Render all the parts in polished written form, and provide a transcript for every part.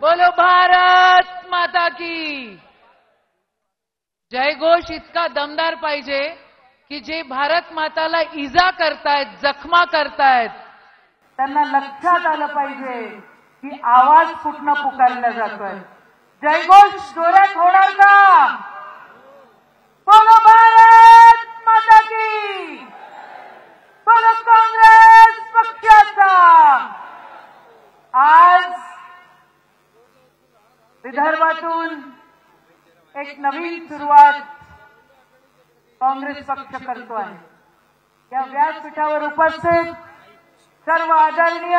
बोलो भारत माता की जयघोष इतका दमदार पाहिजे की जे भारत माताला इजा करतायत, जखमा करतायत, त्यांना लक्षात आलं पाहिजे की आवाज कुठनं पुकारला जातोय. जयघोष जोरात होणार का? बोलो भारत माता की, बोलो काँग्रेस पक्षाचा. आज विदर्भातून एक नवीन सुरुवात काँग्रेस पक्ष करतो आहे. या व्यासपीठावर उपस्थित सर्व आदरणीय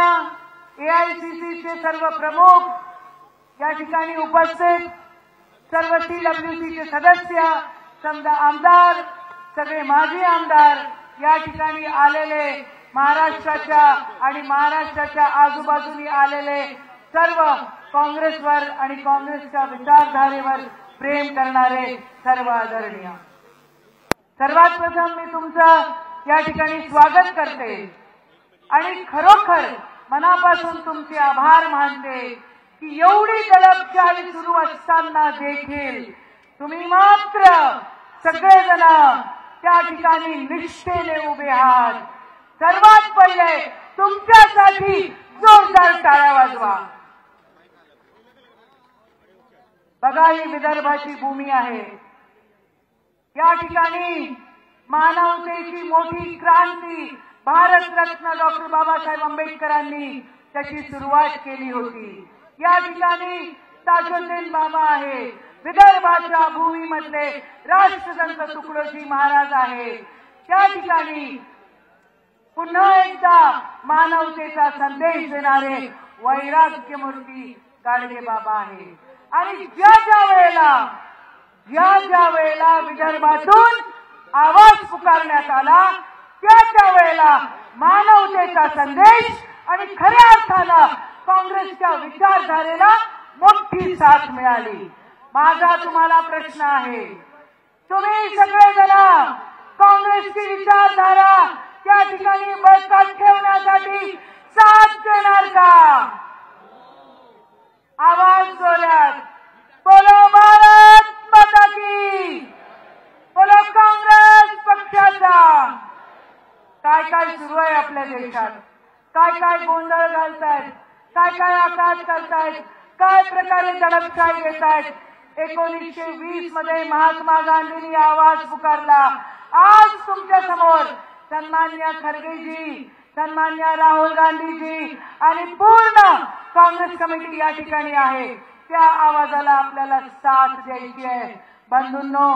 एआयसीसीचे सर्व प्रमुख, या ठिकाणी उपस्थित सर्व TWCचे सदस्य, समजा आमदार, सगळे माजी आमदार, या ठिकाणी आलेले महाराष्ट्राच्या आणि महाराष्ट्राच्या आजूबाजूनी आलेले सर्व काँग्रेसवर आणि काँग्रेसच्या विचारधारेवर प्रेम करणारे सर्व आदरणीय, सर्वात प्रथम मी तुमचं या ठिकाणी स्वागत करते आणि खरोखर मनापासून तुमचे आभार मानते की एवढी दडपशाही सुरू असताना देखील तुम्ही मात्र सगळेजण त्या ठिकाणी निष्ठेने उभे आहात. सर्वात पहिले तुमच्यासाठी जोरदार टाळ्या वाजवा. बघा, ही विदर्भाची भूमी आहे. या ठिकाणी मानवतेची मोठी क्रांती भारतरत्न डॉक्टर बाबासाहेब आंबेडकरांनी त्याची सुरुवात केली होती. या ठिकाणी ताजुद्दीन बाबा आहे. विदर्भाच्या भूमीमधले राष्ट्रसंत तुकडोजी महाराज आहे. त्या ठिकाणी पुन्हा एकदा मानवतेचा संदेश देणारे वैराग्यमूर्ती गाडगे बाबा आहे. आणि ज्या वेळेला विदर्भातून आवाज पुकारण्यात आला त्या वेळेला मानवतेचा संदेश आणि खऱ्या अर्थानं काँग्रेसच्या विचारधारेला मोठी साथ मिळाली. माझा तुम्हाला प्रश्न आहे, तुम्ही सगळेजण काँग्रेसची विचारधारा त्या ठिकाणी बळकट ठेवण्यासाठी साथ देणार का? आवाज जोरात. बोलो भारत माता की, बोलो काँग्रेस पक्षाचा. काय काय सुरू आहे आपल्या देशात, काय काय गोंधळ घालतायत, काय काय आकाश करतायत, काय प्रकारे दडपशाही घेतायत. 1920 मध्ये महात्मा गांधींनी आवाज पुकारला. आज तुमच्या समोर सन्मान्य खरगेजी, सन्मान्य राहुल गांधीजी आणि पूर्ण काँग्रेस कमिटी या ठिकाणी आहे. त्या आवाजाला आपल्याला साथ द्यायची आहे. बंधूंनो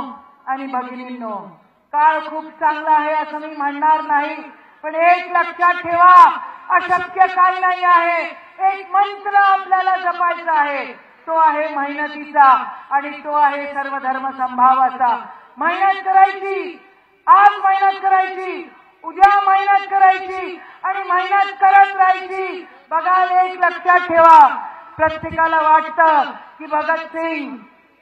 आणि भगिनींनो, काळ खूप चांगला आहे असं मी म्हणणार नाही, पण एक लक्षात ठेवा, अशक्य काही नाही आहे. एक मंत्र आपल्याला जपायचा आहे, तो आहे मेहनतीचा आणि तो आहे सर्वधर्म समभावाचा. मेहनत करायची, आज मेहनत करायची, उद्या मेहनत करायची आणि मेहनत करत राहायची. बघा, एक लक्षात ठेवा, प्रत्येकाला वाटतं की भगतसिंग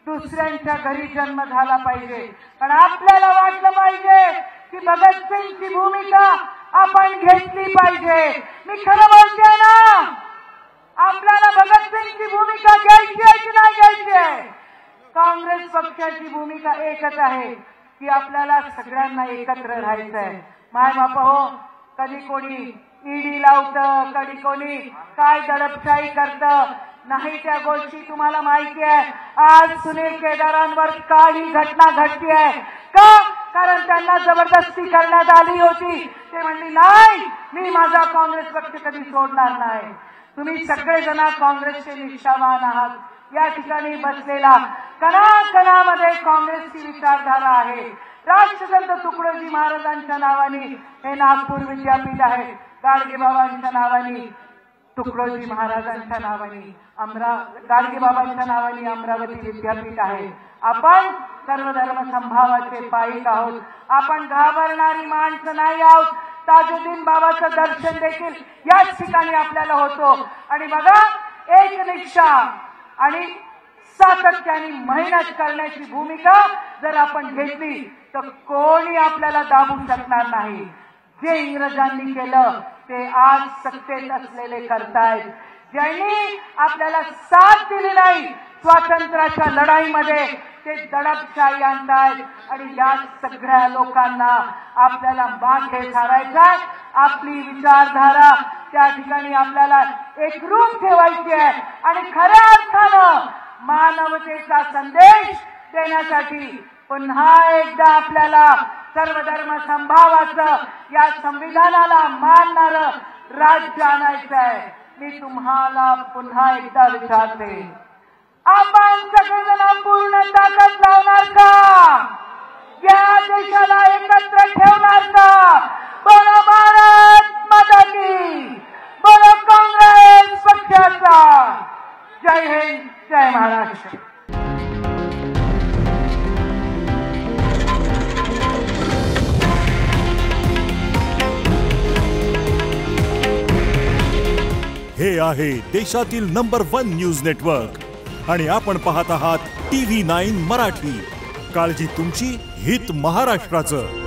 दुसऱ्यांच्या घरी जन्म झाला पाहिजे, पण आपल्याला वाटलं पाहिजे की भगतसिंगची भूमिका आपण घेतली पाहिजे. मी खरं बोलते ना, आपल्याला भगतसिंगची भूमिका घ्यायची आहे की नाही घ्यायची आहे? काँग्रेस पक्षाची भूमिका एकच आहे की आपल्याला सगळ्यांना एकत्र राहायचं आहे. माय बाप हो, कधी कोणी ईडी लावतं, कधी कोणी काय दडपशाही करतं, नाही त्या गोष्टी तुम्हाला माहिती आहे. आज सुनील केदारांवर काळी घटना घडती आहे का? कारण त्यांना जबरदस्ती करण्यात आली होती. ते म्हणली नाही, मी माझा काँग्रेस पक्ष कधी सोडणार नाही. तुम्ही सगळेजण काँग्रेसचे निष्ठावान आहात. या ठिकाणी बसलेला कणाकणामध्ये काँग्रेसची विचारधारा आहे. राष्ट्रसंत तुकडोजी महाराजांच्या नावाने हे नागपूर विद्यापीठ आहे, गाडगे बाबांच्या नावाने तुकडोजी महाराजांच्या नावाने गाडगे बाबांच्या नावाने अमरावती विद्यापीठ आहे. आपण सर्वधर्म समभावाचे पाईक आहोत. आपण घाबरणारी माणसं नाही आहोत. ताजुद्दीन बाबाचं दर्शन देखील याच ठिकाणी आपल्याला होतो. आणि बघा, एक निष्ठा आणि सातत्याने मेहनत करण्याची भूमिका जर आपण घेतली तर कोणी आपल्याला दाबू शकणार नाही. जे इंग्रजांनी केलं ते आज सत्तेत असलेले करतायत. ज्यांनी आपल्याला साथ दिली नाही स्वातंत्र्याच्या लढाईमध्ये ते दडपशाही आणतायत आणि या सगळ्या लोकांना आपल्याला मागे सारायचंय. आपली विचारधारा त्या ठिकाणी आपल्याला एकरूप ठेवायची आहे आणि खऱ्या अर्थानं मानवतेचा संदेश देण्यासाठी पुन्हा एकदा आपल्याला सर्वधर्म समभावाचं या संविधानाला मानणारं राज्य आणायचं आहे. मी तुम्हाला पुन्हा एकदा विचारते, आपण सगळेजण पूर्ण ताकद लावणार का? या देशाला एकत्र ठेवणार का? बोलो भारत माता की, बोलो काँग्रेस पक्षाचा. जय हिंद, जय महाराष्ट्र. हे आहे देशातील नंबर 1 न्यूज नेटवर्क आणि आपण पाहत आहात TV9 मराठी. काळजी तुमची, हित महाराष्ट्राचं.